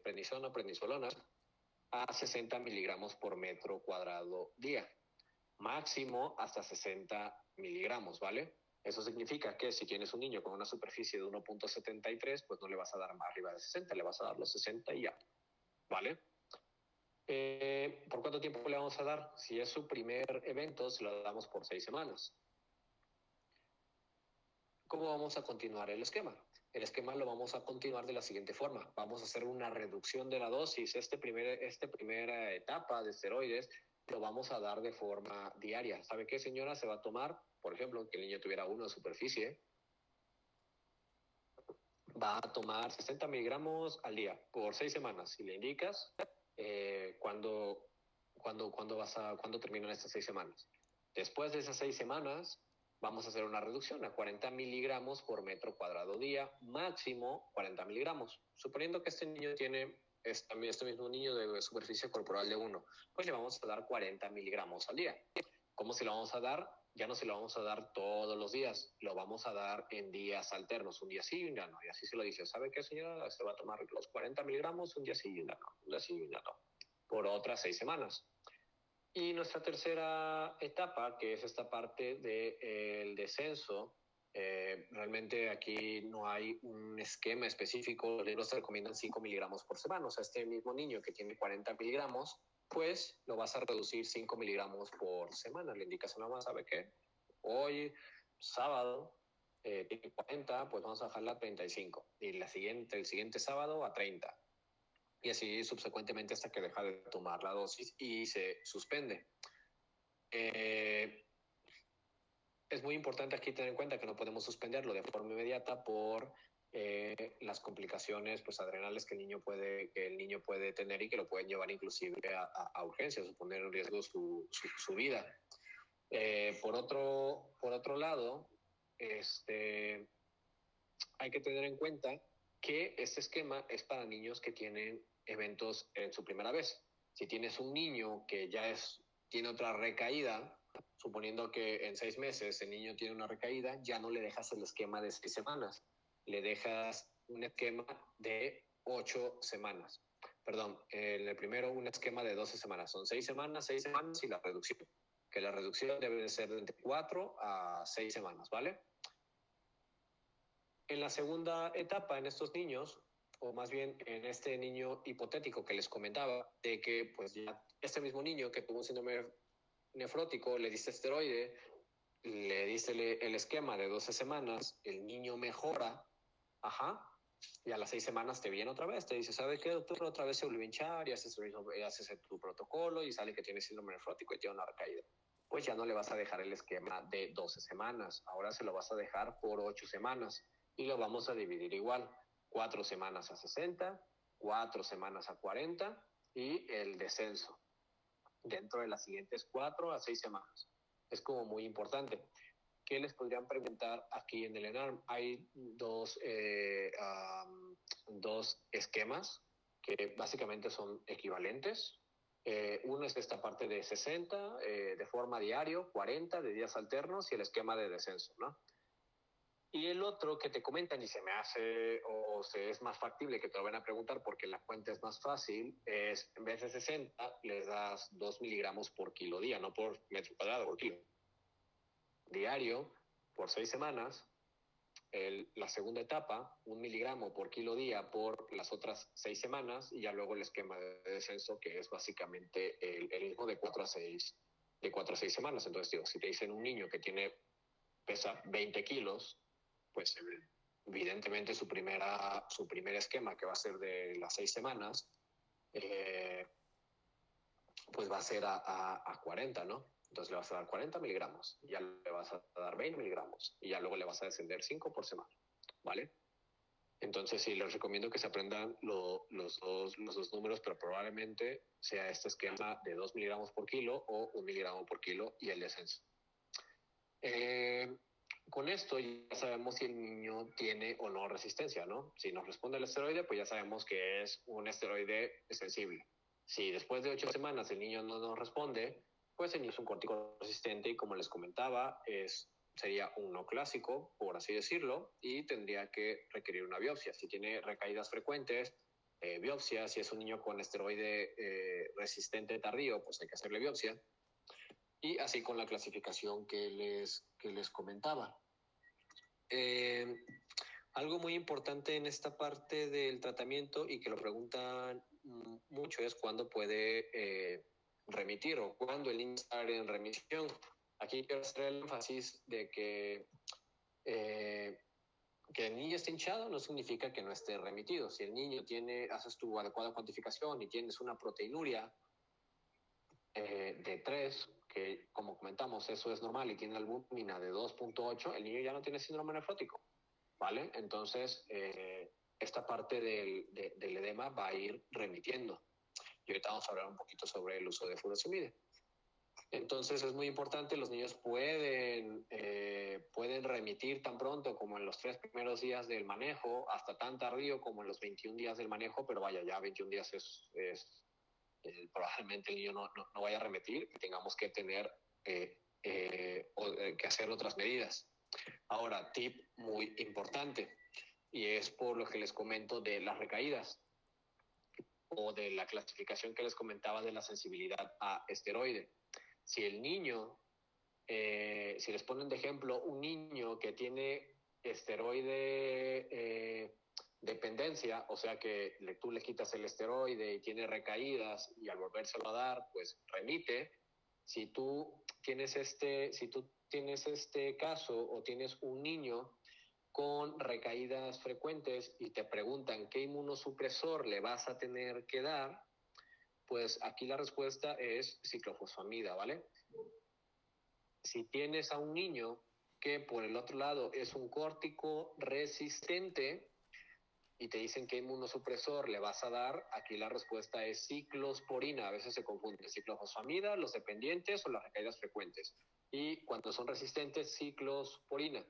prednisona o prednisolona a 60 miligramos por metro cuadrado día, máximo hasta 60 miligramos, ¿vale? Eso significa que si tienes un niño con una superficie de 1.73, pues no le vas a dar más arriba de 60, le vas a dar los 60 y ya, ¿vale? ¿Por cuánto tiempo le vamos a dar? Si es su primer evento, se lo damos por 6 semanas. ¿Cómo vamos a continuar el esquema? El esquema lo vamos a continuar de la siguiente forma. Vamos a hacer una reducción de la dosis. Esta primera etapa de esteroides lo vamos a dar de forma diaria. ¿Sabe qué, señora? Se va a tomar, por ejemplo, que el niño tuviera 1 de superficie, va a tomar 60 miligramos al día por 6 semanas. Si le indicas cuándo terminan estas 6 semanas. Después de esas 6 semanas, vamos a hacer una reducción a 40 miligramos por metro cuadrado día, máximo 40 miligramos. Suponiendo que este niño tiene, este mismo niño de superficie corporal de 1, pues le vamos a dar 40 miligramos al día. ¿Cómo se lo vamos a dar? Ya no se lo vamos a dar todos los días, lo vamos a dar en días alternos, un día sí y un día no. Y así se lo dice: ¿sabe qué, señora? Se va a tomar los 40 miligramos un día sí y un día no, un día sí y un día no, por otras 6 semanas. Y nuestra tercera etapa, que es esta parte del descenso, realmente aquí no hay un esquema específico. Los libros te recomiendan 5 miligramos por semana. O sea, este mismo niño que tiene 40 miligramos, pues lo vas a reducir 5 miligramos por semana. Le indicas a la mamá, ¿sabe qué? Hoy, sábado, tiene 40, pues vamos a bajarla a 35. Y el siguiente sábado a 30. Y así subsecuentemente hasta que deja de tomar la dosis y se suspende. Es muy importante aquí tener en cuenta que no podemos suspenderlo de forma inmediata por las complicaciones pues, adrenales que el niño puede tener y que lo pueden llevar inclusive a urgencias o poner en riesgo su vida. Por otro lado, hay que tener en cuenta que este esquema es para niños que tienen eventos en su primera vez. Si tienes un niño que tiene otra recaída, suponiendo que en 6 meses el niño tiene una recaída, ya no le dejas el esquema de 6 semanas, le dejas un esquema de 8 semanas. Perdón, en el primero un esquema de 12 semanas. Son 6 semanas y la reducción. Que la reducción debe de ser de entre 4 a 6 semanas, ¿vale? En la segunda etapa, en estos niños, o más bien en este niño hipotético que les comentaba, de que pues ya este mismo niño que tuvo un síndrome nefrótico, le diste esteroide, le diste el esquema de 12 semanas, el niño mejora, ajá, y a las 6 semanas te viene otra vez, te dice, ¿sabe qué, doctor? Otra vez se volvió a hinchar y haces tu protocolo y sale que tiene síndrome nefrótico y tiene una recaída. Pues ya no le vas a dejar el esquema de 12 semanas, ahora se lo vas a dejar por 8 semanas y lo vamos a dividir igual, 4 semanas a 60, 4 semanas a 40 y el descenso dentro de las siguientes 4 a 6 semanas. Es como muy importante. ¿Qué les podrían preguntar aquí en el ENARM? Hay dos esquemas que básicamente son equivalentes. Uno es esta parte de 60 de forma diario, 40 de días alternos y el esquema de descenso, ¿no? Y el otro que te comentan y se me hace o se es más factible que te lo van a preguntar porque la cuenta es más fácil, es en vez de 60 les das 2 miligramos por kilo día, no por metro cuadrado, por kilo. Diario, por 6 semanas, la segunda etapa, 1 miligramo por kilo día por las otras 6 semanas y ya luego el esquema de descenso que es básicamente el ritmo de 4 a 6 semanas. Entonces, digo, si te dicen un niño que pesa 20 kilos, pues evidentemente su primer esquema, que va a ser de las 6 semanas, pues va a ser a 40, ¿no? Entonces le vas a dar 40 miligramos, ya le vas a dar 20 miligramos y ya luego le vas a descender 5 por semana, ¿vale? Entonces sí, les recomiendo que se aprendan los dos números, pero probablemente sea este esquema de 2 miligramos por kilo o 1 miligramo por kilo y el descenso. Con esto ya sabemos si el niño tiene o no resistencia, ¿no? Si nos responde el esteroide, pues ya sabemos que es un esteroide sensible. Si después de 8 semanas el niño no nos responde, pues el niño es un cortico resistente y como les comentaba, sería un no clásico, por así decirlo, y tendría que requerir una biopsia. Si tiene recaídas frecuentes, biopsia. Si es un niño con esteroide resistente tardío, pues hay que hacerle biopsia. Y así con la clasificación que les comentaba. Algo muy importante en esta parte del tratamiento y que lo preguntan mucho es cuándo puede remitir o cuándo el niño está en remisión. Aquí quiero hacer el énfasis de que el niño esté hinchado no significa que no esté remitido. Si el niño haces tu adecuada cuantificación y tienes una proteinuria de 3, que como comentamos eso es normal y tiene albúmina de 2.8, el niño ya no tiene síndrome nefrótico, ¿vale? Entonces, esta parte del edema va a ir remitiendo. Y ahorita vamos a hablar un poquito sobre el uso de furosemide. Entonces es muy importante, los niños pueden remitir tan pronto como en los 3 primeros días del manejo, hasta tan tardío como en los 21 días del manejo, pero vaya, ya 21 días probablemente el niño no vaya a remitir y tengamos que tener que hacer otras medidas. Ahora, tip muy importante, y es por lo que les comento de las recaídas o de la clasificación que les comentaba de la sensibilidad a esteroide. Si el niño, si les ponen de ejemplo un niño que tiene esteroide dependencia, o sea que tú le quitas el esteroide y tiene recaídas y al volvérselo a dar, pues remite. Si tú tienes este caso o tienes un niño con recaídas frecuentes y te preguntan qué inmunosupresor le vas a tener que dar, pues aquí la respuesta es ciclofosfamida, ¿vale? Si tienes a un niño que por el otro lado es un córtico resistente y te dicen qué inmunosupresor le vas a dar, aquí la respuesta es ciclosporina. A veces se confunde ciclofosfamida, los dependientes o las recaídas frecuentes. Y cuando son resistentes, ciclosporina.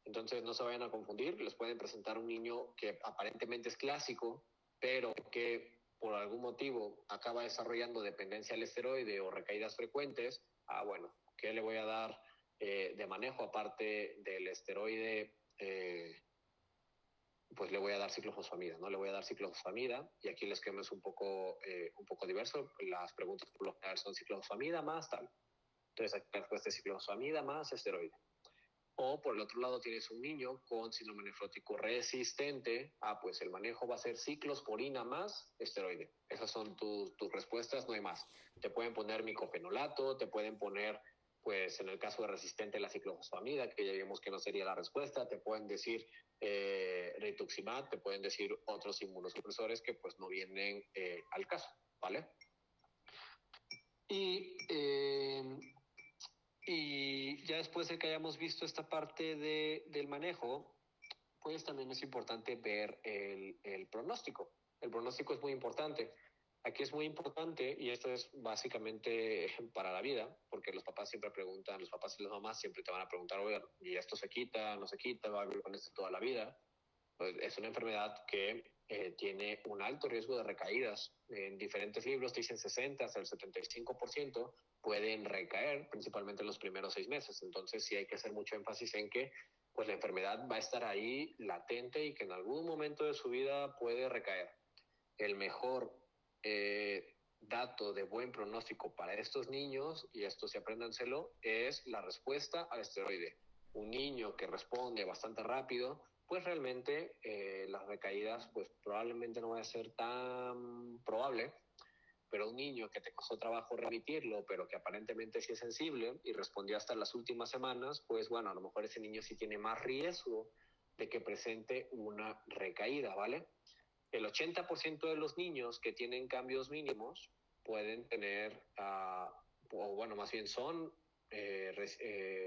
Entonces no se vayan a confundir, les pueden presentar un niño que aparentemente es clásico, pero que por algún motivo acaba desarrollando dependencia al esteroide o recaídas frecuentes. Bueno, ¿qué le voy a dar de manejo aparte del esteroide? Pues le voy a dar ciclofosfamida, ¿no? Le voy a dar ciclofosfamida y aquí el esquema es un poco diverso. Las preguntas por lo general son ciclofosfamida más tal. Entonces aquí la respuesta es ciclofosfamida más esteroide. O por el otro lado tienes un niño con síndrome nefrótico resistente, pues el manejo va a ser ciclosporina más esteroide. Esas son tus respuestas, no hay más. Te pueden poner micofenolato, te pueden poner, pues en el caso de resistente, la ciclofosfamida, que ya vimos que no sería la respuesta, te pueden decir rituximab, te pueden decir otros inmunosupresores que pues no vienen al caso, ¿vale? Y ya después de que hayamos visto esta parte del manejo, pues también es importante ver el pronóstico. El pronóstico es muy importante. Aquí es muy importante, y esto es básicamente para la vida, porque los papás siempre preguntan, los papás y las mamás siempre te van a preguntar, oye, ¿y esto se quita, no se quita, va a vivir con esto toda la vida? Pues es una enfermedad que tiene un alto riesgo de recaídas. En diferentes libros dicen 60 hasta el 75% pueden recaer, principalmente en los primeros 6 meses. Entonces sí hay que hacer mucho énfasis en que pues la enfermedad va a estar ahí latente y que en algún momento de su vida puede recaer. El mejor dato de buen pronóstico para estos niños, y esto sí apréndanselo, es la respuesta al esteroide. Un niño que responde bastante rápido, pues realmente las recaídas pues probablemente no va a ser tan probable, pero un niño que te costó trabajo remitirlo, pero que aparentemente sí es sensible y respondió hasta las últimas semanas, pues bueno, a lo mejor ese niño sí tiene más riesgo de que presente una recaída, ¿vale? El 80% de los niños que tienen cambios mínimos pueden tener, o bueno, más bien son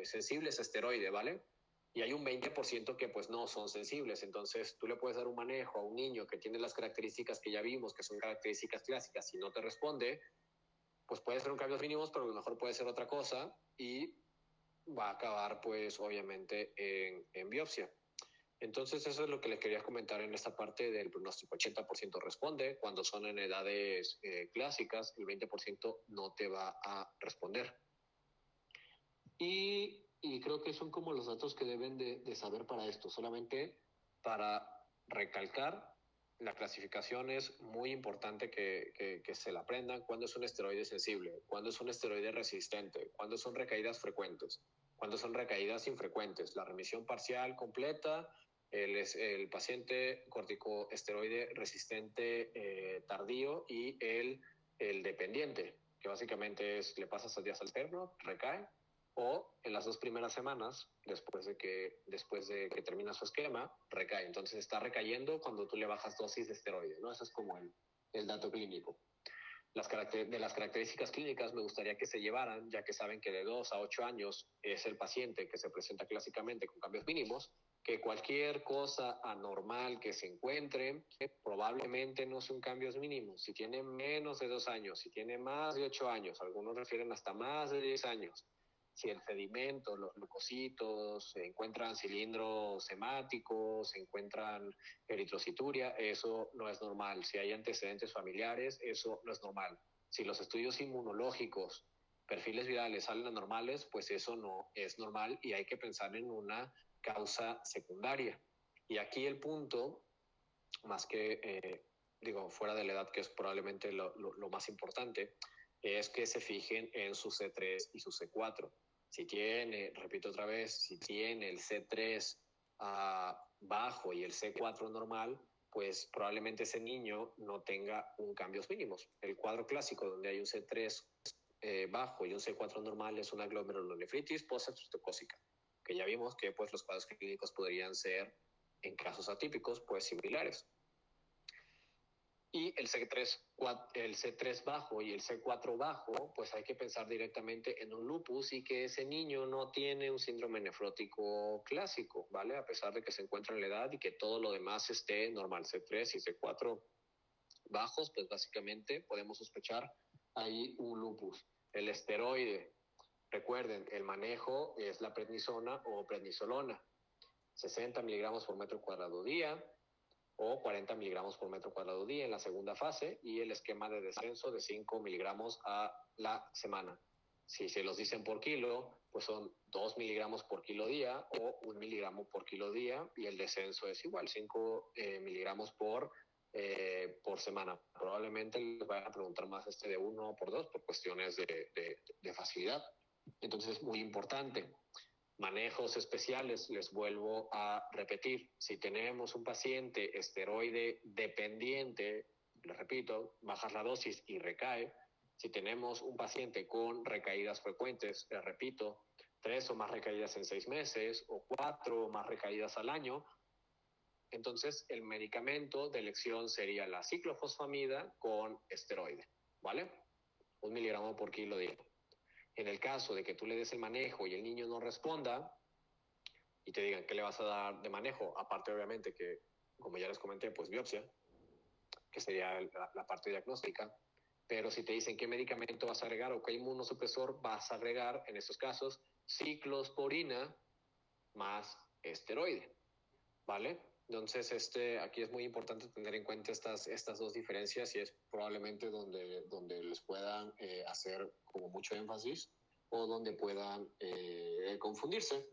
sensibles a esteroide, ¿vale? Y hay un 20% que pues no son sensibles. Entonces tú le puedes dar un manejo a un niño que tiene las características que ya vimos, que son características clásicas, y no te responde, pues puede ser un cambios mínimos, pero a lo mejor puede ser otra cosa y va a acabar pues obviamente en biopsia. Entonces eso es lo que les quería comentar en esta parte del pronóstico. 80% responde, cuando son en edades clásicas, el 20% no te va a responder. Y creo que son como los datos que deben de saber para esto. Solamente para recalcar, la clasificación es muy importante que se la aprendan. Cuándo es un esteroide sensible, cuándo es un esteroide resistente, cuándo son recaídas frecuentes, cuándo son recaídas infrecuentes, la remisión parcial completa, el paciente corticoesteroide resistente tardío y el dependiente, que básicamente es le pasas a días alterno, recae, o en las 2 primeras semanas, después de que termina su esquema, recae. Entonces está recayendo cuando tú le bajas dosis de esteroide, ¿no? Eso es como el dato clínico. De las características clínicas me gustaría que se llevaran, ya que saben que de 2 a 8 años es el paciente que se presenta clásicamente con cambios mínimos, que cualquier cosa anormal que se encuentre probablemente no son cambios mínimos. Si tiene menos de 2 años, si tiene más de 8 años, algunos refieren hasta más de 10 años, si el sedimento, los leucocitos, se encuentran cilindros hemáticos, se encuentran eritrocituria, eso no es normal. Si hay antecedentes familiares, eso no es normal. Si los estudios inmunológicos, perfiles virales salen anormales, pues eso no es normal y hay que pensar en una causa secundaria. Y aquí el punto, más que, fuera de la edad, que es probablemente lo más importante, es que se fijen en su C3 y su C4. Si tiene, repito otra vez, si tiene el C3 bajo y el C4 normal, pues probablemente ese niño no tenga un cambios mínimos. El cuadro clásico donde hay un C3 bajo y un C4 normal es una glomerulonefritis postestreptocócica, que ya vimos que pues los cuadros clínicos podrían ser en casos atípicos pues similares. Y el C3 bajo y el C4 bajo, pues hay que pensar directamente en un lupus y que ese niño no tiene un síndrome nefrótico clásico, ¿vale? A pesar de que se encuentra en la edad y que todo lo demás esté normal, C3 y C4 bajos, pues básicamente podemos sospechar ahí un lupus. El esteroide, recuerden, el manejo es la prednisona o prednisolona, 60 miligramos por metro cuadrado día, o 40 miligramos por metro cuadrado día en la segunda fase y el esquema de descenso de 5 miligramos a la semana. Si se los dicen por kilo, pues son 2 miligramos por kilo día o 1 miligramo por kilo día y el descenso es igual, 5 miligramos por semana. Probablemente les vayan a preguntar más de 1 por 2 por cuestiones de facilidad. Entonces es muy importante. Manejos especiales, les vuelvo a repetir, si tenemos un paciente esteroide dependiente, les repito, bajas la dosis y recae. Si tenemos un paciente con recaídas frecuentes, les repito, 3 o más recaídas en 6 meses o 4 o más recaídas al año, entonces el medicamento de elección sería la ciclofosfamida con esteroide, ¿vale? 1 miligramo por kilo día. En el caso de que tú le des el manejo y el niño no responda y te digan qué le vas a dar de manejo, aparte obviamente que, como ya les comenté, pues biopsia, que sería la parte diagnóstica, pero si te dicen qué medicamento vas a agregar o qué inmunosupresor vas a agregar, en estos casos, ciclosporina más esteroide, ¿vale? Entonces, aquí es muy importante tener en cuenta estas dos diferencias y es probablemente donde les puedan hacer como mucho énfasis o donde puedan confundirse.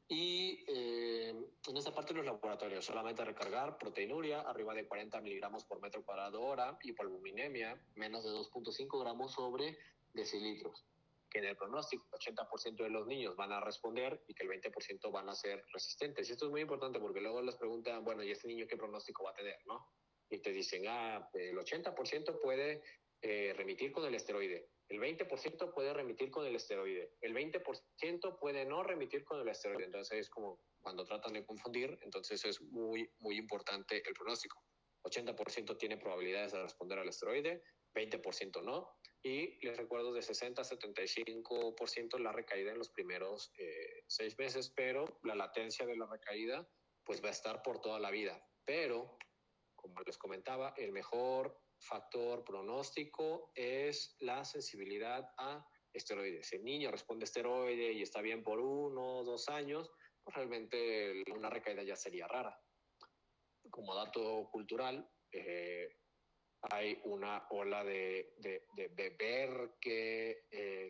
Y en esta parte de los laboratorios, solamente recargar proteinuria arriba de 40 miligramos por metro cuadrado hora y polvuminemia menos de 2.5 gramos sobre decilitros. Que en el pronóstico 80% de los niños van a responder y que el 20% van a ser resistentes. Y esto es muy importante porque luego les preguntan, bueno, ¿y este niño qué pronóstico va a tener, no? Y te dicen, el 80% puede remitir con el esteroide, el 20% puede remitir con el esteroide, el 20% puede no remitir con el esteroide. Entonces es como cuando tratan de confundir, entonces es muy, muy importante el pronóstico. 80% tiene probabilidades de responder al esteroide, 20% no. Y les recuerdo de 60 a 75% la recaída en los primeros 6 meses, pero la latencia de la recaída pues va a estar por toda la vida. Pero, como les comentaba, el mejor factor pronóstico es la sensibilidad a esteroides. Si el niño responde a esteroide y está bien por 1 o 2 años, pues realmente una recaída ya sería rara. Como dato cultural, hay una ola de ver qué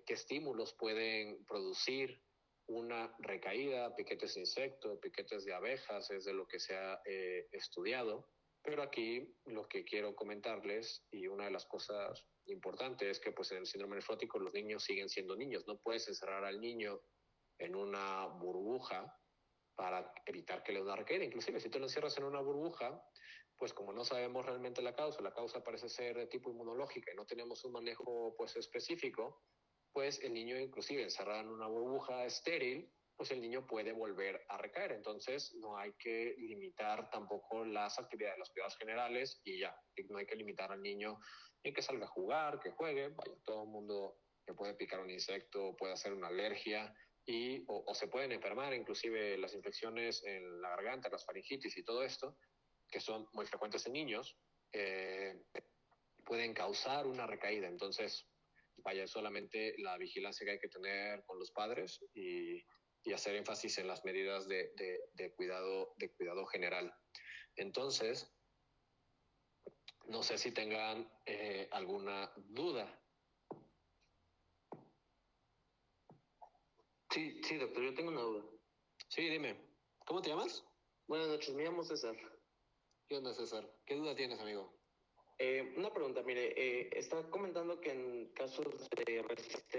estímulos pueden producir una recaída, piquetes de insectos, piquetes de abejas, es de lo que se ha estudiado. Pero aquí lo que quiero comentarles, y una de las cosas importantes, es que pues en el síndrome nefrótico los niños siguen siendo niños. No puedes encerrar al niño en una burbuja para evitar que le dé una recaída. Inclusive si tú lo encierras en una burbuja, pues como no sabemos realmente la causa parece ser de tipo inmunológica y no tenemos un manejo pues específico, pues el niño inclusive encerrado en una burbuja estéril, pues el niño puede volver a recaer. Entonces no hay que limitar tampoco las actividades de los cuidados generales y ya, no hay que limitar al niño en que salga a jugar, que juegue, vaya, todo el mundo que puede picar un insecto, puede hacer una alergia, o se pueden enfermar, inclusive las infecciones en la garganta, las faringitis y todo esto, que son muy frecuentes en niños, pueden causar una recaída. Entonces, vaya, solamente la vigilancia que hay que tener con los padres y hacer énfasis en las medidas de cuidado general. Entonces, no sé si tengan alguna duda. Sí, doctor, yo tengo una duda. Sí, dime. ¿Cómo te llamas? Buenas noches, me llamo César. ¿Qué onda, César? ¿Qué duda tienes, amigo? Una pregunta, mire, está comentando que en casos de resistencia